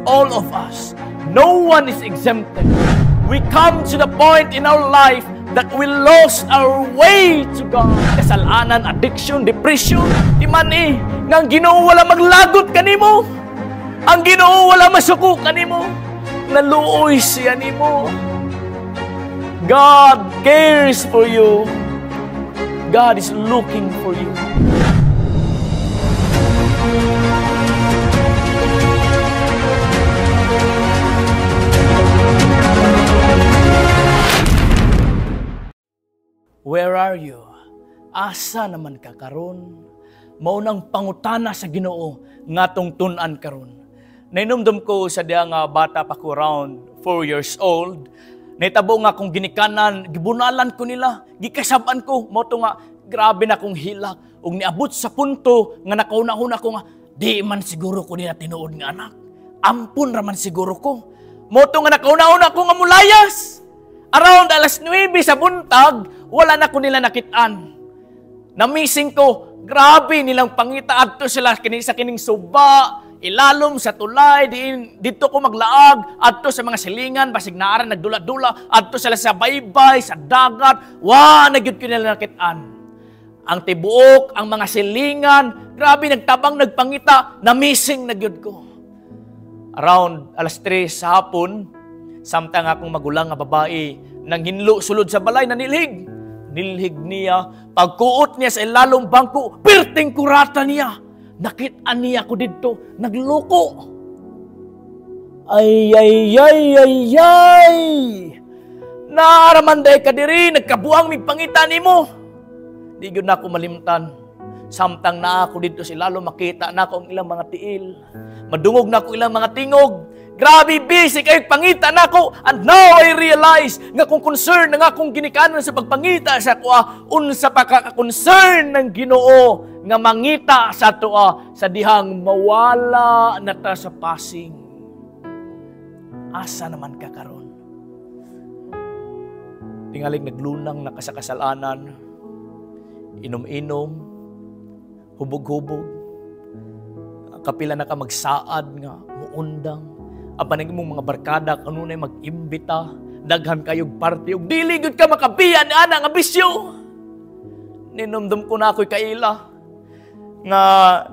All of us. No one is exempted. We come to the point in our life that we lost our way to God. Kasalanan, addiction, depression, di man nga ang Ginoo wala maglagot kanimo. Ang Ginoo wala masuko kanimo. Naluoy siya nimo. God cares for you. God is looking for you. Where are you? Asa naman ka karon? Maunang pangutana sa Ginoo ngatong tun-an karon. Nainumdum ko sa diha nga bata pa ko around 4 years old. Naitabo nga kung ginikanan, gibunalan ko nila, gikasab-an ko, mo to nga grabe na kong hilak. Ug niabot sa punto nga nakauna-una ko nga di man siguro ko nila tinuod nga anak. Ampun ra man siguro ko. Mo to nga nakauna-una ko nga mulayas. Around alas 9 sa buntag, wala na ko nila nakitaan. Na-missing ko, grabe nilang pangita adto sila sa kining suba, ilalom sa tulay, dito ko maglaag, adto sa mga silingan, basig naaran, nagdula-dula, adto sila sa baybay, sa dagat, nagyud ko nila nakitaan. Ang tibuok, ang mga silingan, grabe nagtabang, nagpangita, na-missing nagyud ko. Around alas 3 sa hapon, samtang akong magulang nga babae, nang hinlo sulod sa balay na nilhig. Nilhig niya, pagkuot niya sa ilalong bangko, perting kurata niya. Nakitaan niya ko dito, nagloko. Ay. Naaramanday ka diri, nagkabuang may pangitan mo. Di yun na ako malimtan. Samtang na ako dito, si lalo makita na ako ang ilang mga tiil. Madungog na ako ilang mga tingog. Grabe busy kayo pangita na ako. And now I realize nga kung concern na nga akong ginikanan sa pagpangita sa kuha, unsa pa ka-concern ng Ginoo nga mangita sa tuwa sa dihang mawala na ta sa passing. Asa naman ka karon? Tingaling naglunang na kasakasalanan, inom-inom, hubog-hubog, kapila na ka magsaad nga, muundang, apan ang mga barkada kanunay mag-imbita, daghan kayog party, ug dili gud ka makabiyan ana nga bisyo. Ninumdum ko na ako'y kaila nga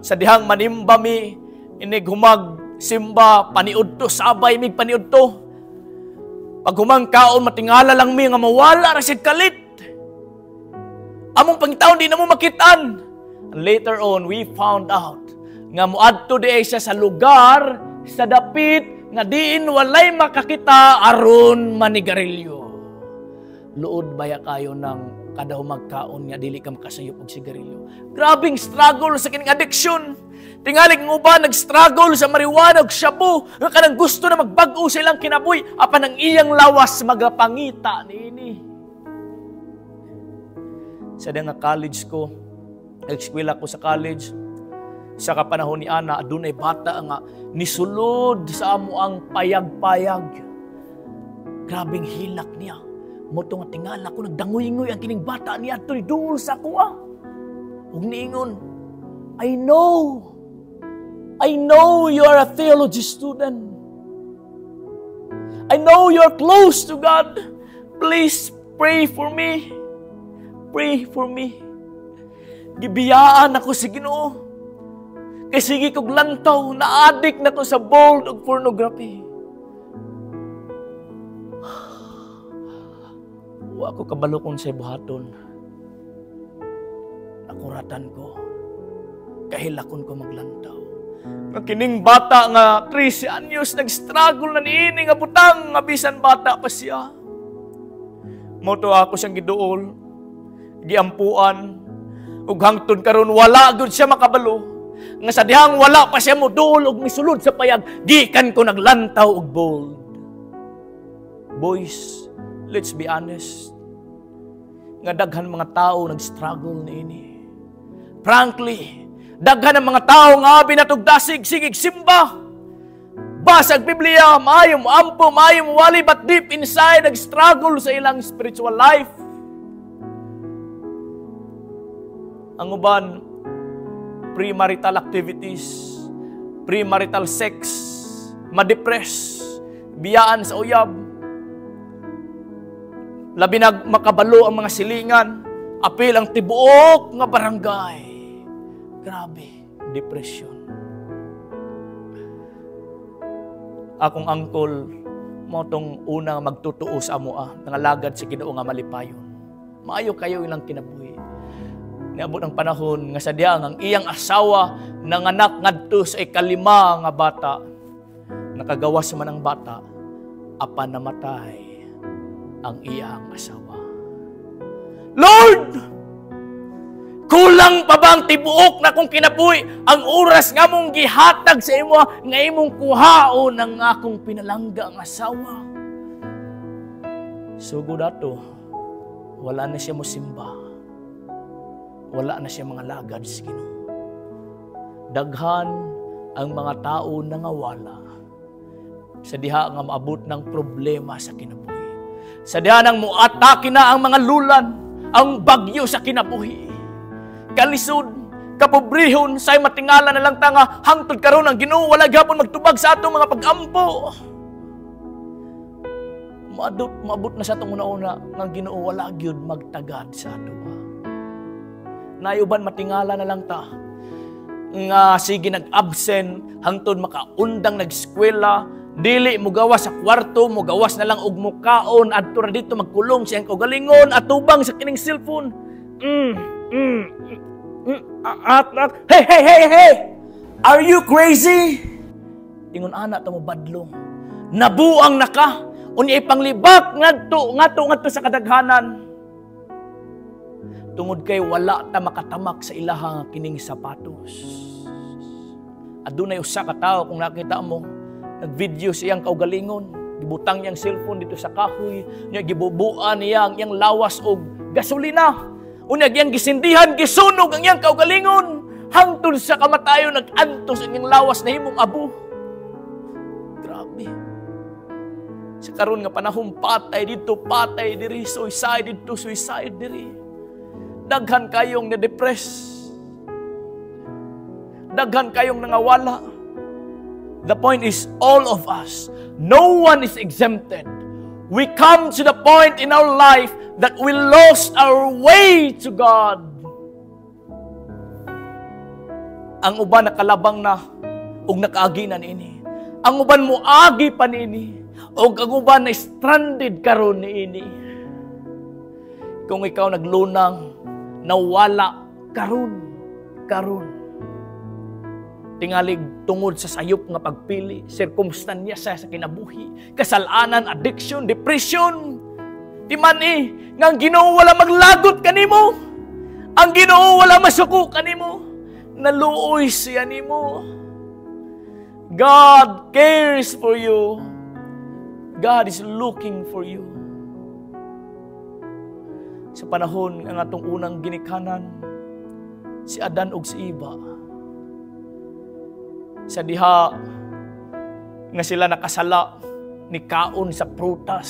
sa dihang manimba mi inig humag simba paniudto sabay mig paniudto. Pag humang kaon matingala lang mi nga mawala ra sig kalit. Among pangitaon di na mo makitaan. And later on we found out nga muadto di siya sa lugar sa dapit nga diin walay makakita aron manigarilyo. Luod baya kayo ng kada humagkaon nga dili ka makasayop og sigarilyo. Grabing struggle sa kining addiction. Tingalig ng uban nag-struggle sa marijuana ug shabu nga kanang gusto na magbag-o sa ilang kinabuhi apan ang iyang lawas magapangita niini. Sa nga college ko, nag-eskwela ko sa college. Sa kapanahon ni Ana, adunay bata nga nisulod sa amo ang payag-payag. Grabing hilak niya. Moto nga tingala ko, nagdangoy-ngoy ang kining bata niya at dungol sa kuha. Ug niingon, I know you are a theology student. I know you're close to God. Please pray for me. Pray for me. Gibiyaan ako sa Ginoo. Kay sige kog lantaw, na-addict na ko sa bold ug pornography. Wa ko kabalukon sa buhaton. Nakuratan ko. Kahilakon ko maglantaw. Nga kining bata nga 13 anyos nag-struggle na niini nga butang nga bisan bata pa siya. Moto ako siyang giduol, giampuan, ug hangtod karon wala gud siya makabalo. Nga sa dihang wala pa siya mo duol og misulod sa payag, gikan ko naglantaw og bold. Boys, let's be honest. Nga daghan mga tao nag-struggle niini. Frankly, daghan ang mga tao nga abi natugdasig sigig simba. Basag Biblia, maayo mo ampo, maayo mo wali, but deep inside nag-struggle sa ilang spiritual life. Ang uban, premarital activities, premarital sex, madepress, biyaan sa uyab, labi na makabalo ang mga silingan, apil ang tibuok nga barangay. Grabe, depression. Akong angkol, mo tong unang magtutuo sa amoa, nangalagad si Ginoo nga malipayon. Maayo kayo ilang kinabuhi. Niabot ang panahon nga sadya ang iyang asawa nanganak ngadto sa ikalima nga bata. Nakagawas man ang bata, apan namatay ang iyang asawa. Lord! Kulang pa bang tibuok na kung kinabuhi ang oras nga mong gihatag sa imo nga imong kuhaon ang akong pinalangga ang asawa? Sugod ato, wala na siya mosimba. Wala na siya mga lagad sa Ginoo. Daghan ang mga tao nangawala sa diha nga maabot ng problema sa kinabuhi. Sa diha nang muatake na ang mga lulan, ang bagyo sa kinabuhi. Kalisod, kapobrehon, say matingala na lang tanga, hangtod karon ang Ginoo wala gyapon magtubag sa atong mga pag-ampo. Maabot na sa atong una-una nga Ginoo wala gyud magtagad sa ato. Nayuban matingala na lang ta nga sige nag-absent hangtod makaundang nag-eskwela, dili mo gawas sa kwarto, mo gawas na lang og mukaon adto ra dito magkulong siyang kaugalingon atubang sa kining cellphone. Hey! Are you crazy? Ingon ana ta mo badlong. Nabuang na ka. Unya ipanglibak ngadto sa kadaghanan. Tungod kay wala ta makatamak sa ilahang kining sapatos. Adunay usa ka tawo kung nakita mo, nagvideo siyang kaugalingon, gibutang niyang cellphone dito sa kahoy, niya gibubuan niya ang iyang lawas og gasolina. Unya giyang gisindihan, gisunog ang iyang kaugalingon, hangtod sa kamatayon nag-antos ang iyang lawas na himong abo. Grabe. Sa karon nga panahon patay dito, patay diri, suicide dito, suicide diri. Daghan kayong na-depress. Daghan kayong nangawala. The point is, all of us, no one is exempted. We come to the point in our life that we lost our way to God. Ang uban nakalabang na ug nakaaginan ini. Ang uban moagi pa niini ug ang uban na stranded karon niini. Kung ikaw naglunang nawala karon. Tingalig tungod sa sayop nga pagpili, sirkumstanya sa kinabuhi, kasalanan, addiction, depression. Di man nga ang Ginoo wala maglagot kanimo. Ang Ginoo wala masuko kanimo. Naluoy siya nimo. God cares for you. God is looking for you. Sa panahon ng atong unang ginikanan, si Adan ug si Eva, sa diha nga sila nakasala ni kaon sa prutas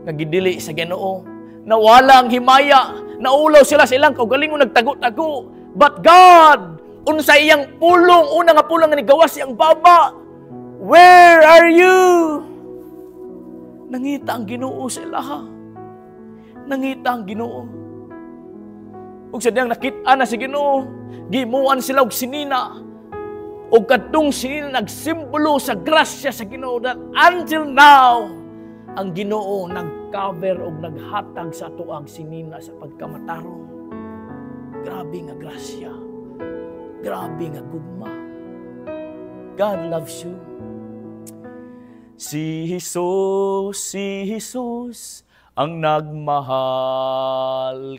nga gidili sa Ginoo, nawala ang himaya, naulaw sila sa ilang kaugalingon nagtago-tago. But God, unsa iyang pulong, una nga pulong nga nigawas iyang baba. Where are you? Nangita ang Ginoo sa ilaha. Nangita ang Ginoo. Ug sadyang nakita na si Ginoo, gimuan sila og sinina. O kadtong sinina nagsimbolo sa grasya sa Ginoo that until now, ang Ginoo nag-cover o naghatag sa ato ang sinina sa pagkamatarong. Grabe nga grasya. Grabe nga gugma. God loves you. Si Jesus, ang nagmahal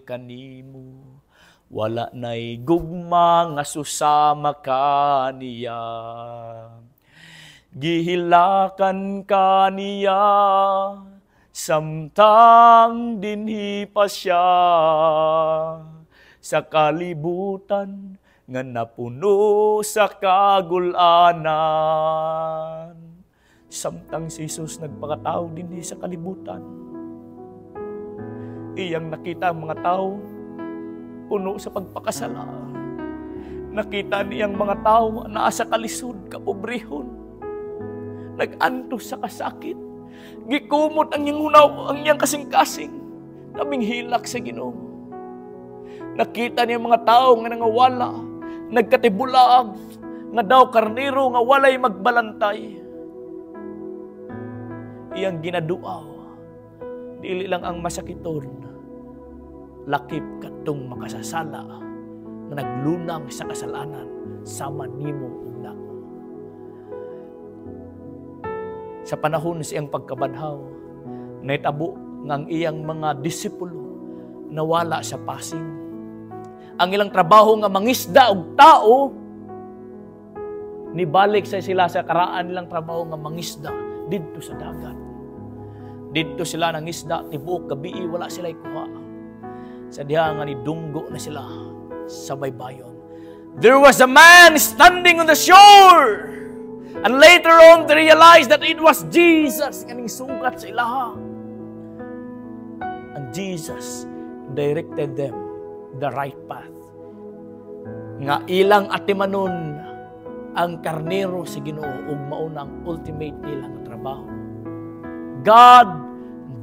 kanimo. Wala na'y gugma nga susama kaniya. Gihilakan kaniya, samtang dinhi pa siya. Sa kalibutan nga napuno sa kagulanan. Samtang si Jesus nagpakatao dinhi sa kalibutan. Iyang nakita ang mga tao puno sa pagpakasala. Nakita niyang mga tao na sa kalisod, kapobrehon. Nag-antos sa kasakit. Gikumot ang iyang hunaw, ang iyang kasing-kasing. Labing hilak sa Ginoo. Nakita niya mga tao nga nangawala, nagkatibulag, nga daw karnero nga walay magbalantay. Iyang ginaduaw, dili lang ang masakiton, lakip katong makasasala nga naglunang sa kasalanan sama nimo ug nako. Sa panahon sa iyang pagkabadhaw, naitabo ng iyang mga disipulo nawala sa pasing. Ang ilang trabaho nga mangisda og tao, nibalik sa sila sa karaan nilang trabaho nga mangisda didto sa dagat. Didto sila nangisda, tibuok gabi, wala sila ikuha. Sa diha nga nidunggo na sila sa baybayon. There was a man standing on the shore. And later on, they realized that it was Jesus kaning sugat sa ilaha. And Jesus directed them the right path. Nga ilang atimanon ang karnero sa Ginoo ug mao na ang ultimate nilang trabaho. God,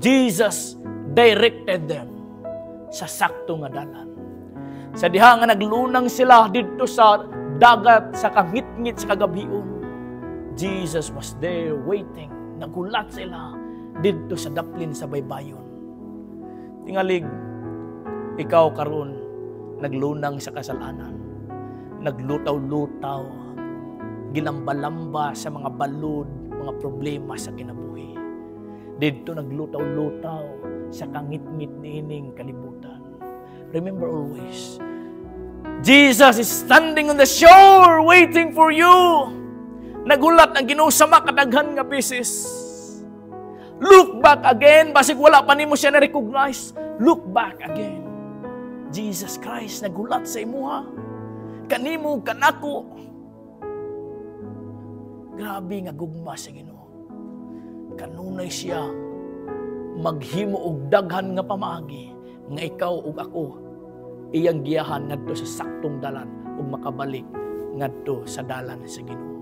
Jesus directed them sa sakto nga dalan. Sa diha nga naglunang sila didto sa dagat sa kangit-ngit sa kagabion, Jesus was there waiting. Nagulat sila didto sa daplin sa baybayon. Tingalig, ikaw karon naglunang sa kasalanan. Naglutaw-lutaw, ginamba-lamba sa mga balod, mga problema sa kinabuhi. Didto naglutaw-lutaw sa kangit-ngit niining kalibutan. Remember always, Jesus is standing on the shore waiting for you. Nagulat ang Ginoo sa makadaghan nga beses. Look back again, basig wala pa nimo siya na-recognize. Look back again. Jesus Christ nagulat sa imuha. Kanimo, kanako. Grabe nga gugma sa Ginoo. Kanunay siya maghimo og daghan nga pamaagi nga ikaw ug ako iyang giyahan ngadto sa saktong dalan ug makabalik ngadto sa dalan sa Ginoo.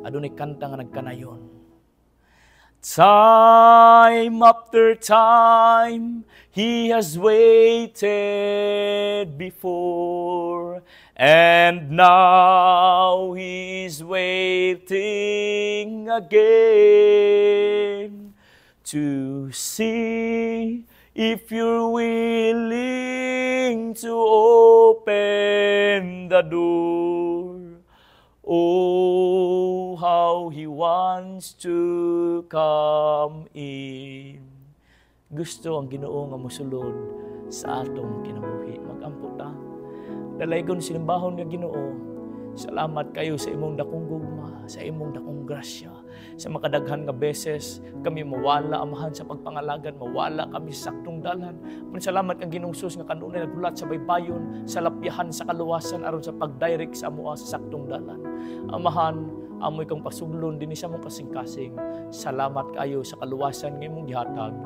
Adunay kanta nga nagkanayon. Time after time, He has waited before, and now He's waiting again to see if you're willing to open the door. Oh, how He wants to come in. Gusto ang Ginoo nga mosulod sa atong kinabuhi. Mag-ampo ta. Dalaygon silimbahon nga Ginoo. Salamat kayo sa imong dakong gugma, sa imong dakong grasya. Sa makadaghan nga beses kami mawala amahan sa pagpangalagan, mawala kami sa saktong dalan. Salamat ang Ginoong Sus nga kanunay nagulat sa baybayon, sa lapyahan, sa kaluwasan aron sa pagdirect sa amoa sa saktong dalan. Amahan, amoy kang pasuglon din sa mong kasing-kasing. Salamat kayo sa kaluwasan nga imong gihatag.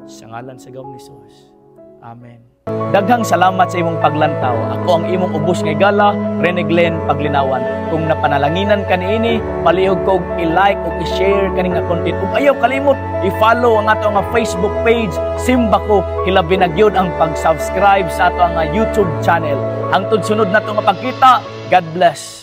Sa ngalan sa Gawon ni Jesus. Amen. Daghang salamat sa imong paglantaw. Ako ang imong ubos nga gala, Rene Glenn Paglinawan. Kung napanalanginan ka niini, palihog kog i-like ug i-share kani nga content. Ug ayaw kalimot i-follow ang ato nga Facebook page, Simba Ko. Hilabi na gyud ang pag-subscribe sa ato nga YouTube channel. Hangtod sunod nato nga pagkita. God bless.